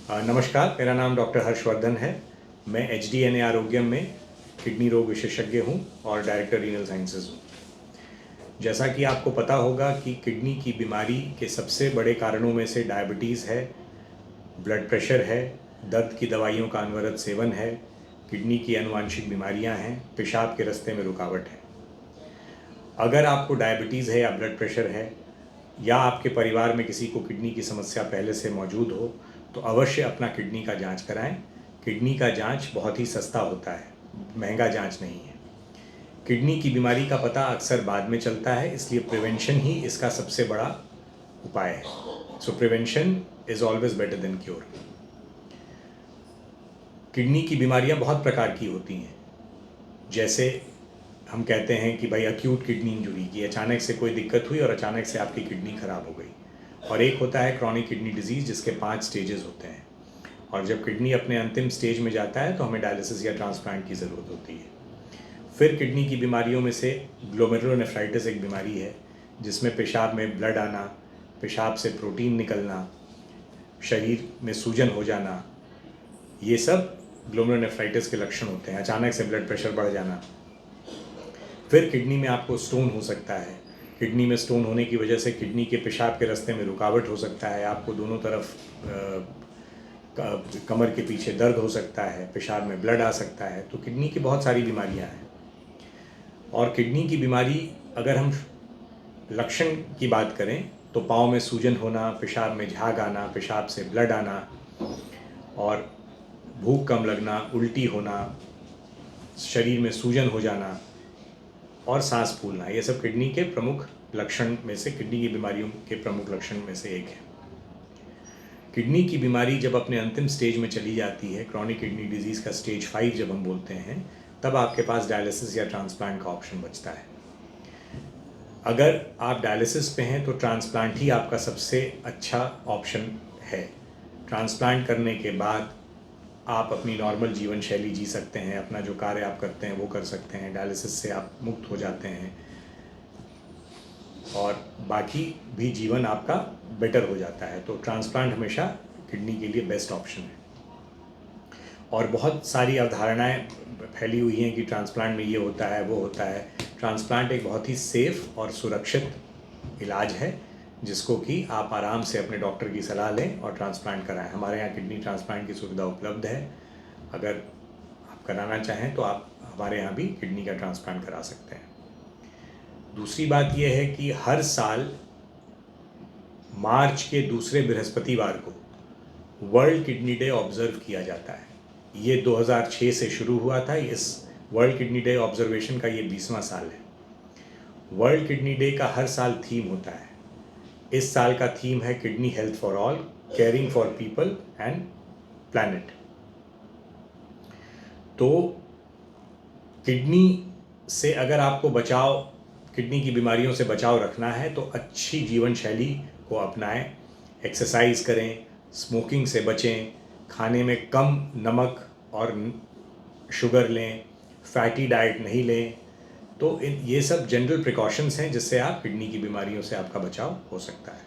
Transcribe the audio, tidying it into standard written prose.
नमस्कार, मेरा नाम डॉक्टर हर्षवर्धन है। मैं HDNA आरोग्यम में किडनी रोग विशेषज्ञ हूँ और डायरेक्टर रीनल साइंसेज हूँ। जैसा कि आपको पता होगा कि किडनी की बीमारी के सबसे बड़े कारणों में से डायबिटीज़ है, ब्लड प्रेशर है, दर्द की दवाइयों का अनवरत सेवन है, किडनी की आनुवांशिक बीमारियाँ हैं, पेशाब के रास्ते में रुकावट है। अगर आपको डायबिटीज़ है या ब्लड प्रेशर है या आपके परिवार में किसी को किडनी की समस्या पहले से मौजूद हो तो अवश्य अपना किडनी का जांच कराएं। किडनी का जांच बहुत ही सस्ता होता है, महंगा जांच नहीं है। किडनी की बीमारी का पता अक्सर बाद में चलता है, इसलिए प्रिवेंशन ही इसका सबसे बड़ा उपाय है। सो prevention is always better than cure. Kidney की बीमारियां बहुत प्रकार की होती हैं। जैसे हम कहते हैं कि भाई अक्यूट किडनी इंजुरी की, अचानक से कोई दिक्कत हुई और अचानक से आपकी किडनी खराब हो गई। और एक होता है क्रॉनिक किडनी डिजीज़, जिसके 5 स्टेजेस होते हैं। और जब किडनी अपने अंतिम स्टेज में जाता है तो हमें डायलिसिस या ट्रांसप्लांट की ज़रूरत होती है। फिर किडनी की बीमारियों में से ग्लोमेरुलोनेफ्राइटिस एक बीमारी है, जिसमें पेशाब में ब्लड आना, पेशाब से प्रोटीन निकलना, शरीर में सूजन हो जाना, ये सब ग्लोमेरुलोनेफ्राइटिस के लक्षण होते हैं। अचानक से ब्लड प्रेशर बढ़ जाना। फिर किडनी में आपको स्टोन हो सकता है। किडनी में स्टोन होने की वजह से किडनी के पेशाब के रास्ते में रुकावट हो सकता है। आपको दोनों तरफ कमर के पीछे दर्द हो सकता है, पेशाब में ब्लड आ सकता है। तो किडनी की बहुत सारी बीमारियां हैं। और किडनी की बीमारी अगर हम लक्षण की बात करें तो पाँव में सूजन होना, पेशाब में झाग आना, पेशाब से ब्लड आना और भूख कम लगना, उल्टी होना, शरीर में सूजन हो जाना और सांस फूलना, ये सब किडनी के प्रमुख लक्षण में से, किडनी की बीमारियों के प्रमुख लक्षण में से एक है। किडनी की बीमारी जब अपने अंतिम स्टेज में चली जाती है, क्रॉनिक किडनी डिजीज़ का स्टेज 5 जब हम बोलते हैं, तब आपके पास डायलिसिस या ट्रांसप्लांट का ऑप्शन बचता है। अगर आप डायलिसिस पे हैं तो ट्रांसप्लांट ही आपका सबसे अच्छा ऑप्शन है। ट्रांसप्लांट करने के बाद आप अपनी नॉर्मल जीवन शैली जी सकते हैं, अपना जो कार्य आप करते हैं वो कर सकते हैं, डायलिसिस से आप मुक्त हो जाते हैं और बाकी भी जीवन आपका बेटर हो जाता है। तो ट्रांसप्लांट हमेशा किडनी के लिए बेस्ट ऑप्शन है। और बहुत सारी अवधारणाएं फैली हुई हैं कि ट्रांसप्लांट में ये होता है, वो होता है। ट्रांसप्लांट एक बहुत ही सेफ़ और सुरक्षित इलाज है, जिसको कि आप आराम से अपने डॉक्टर की सलाह लें और ट्रांसप्लांट कराएं। हमारे यहाँ किडनी ट्रांसप्लांट की सुविधा उपलब्ध है। अगर आप कराना चाहें तो आप हमारे यहाँ भी किडनी का ट्रांसप्लांट करा सकते हैं। दूसरी बात यह है कि हर साल मार्च के दूसरे बृहस्पतिवार को वर्ल्ड किडनी डे ऑब्जर्व किया जाता है। ये 2006 से शुरू हुआ था। इस वर्ल्ड किडनी डे ऑब्जर्वेशन का ये 20वां साल है। वर्ल्ड किडनी डे का हर साल थीम होता है। इस साल का थीम है kidney health for all, caring for people and planet. तो किडनी से अगर आपको किडनी की बीमारियों से बचाव रखना है तो अच्छी जीवन शैली को अपनाएं, एक्सरसाइज करें, स्मोकिंग से बचें, खाने में कम नमक और शुगर लें, फैटी डाइट नहीं लें। तो ये सब जनरल प्रिकॉशंस हैं जिससे आप किडनी की बीमारियों से आपका बचाव हो सकता है।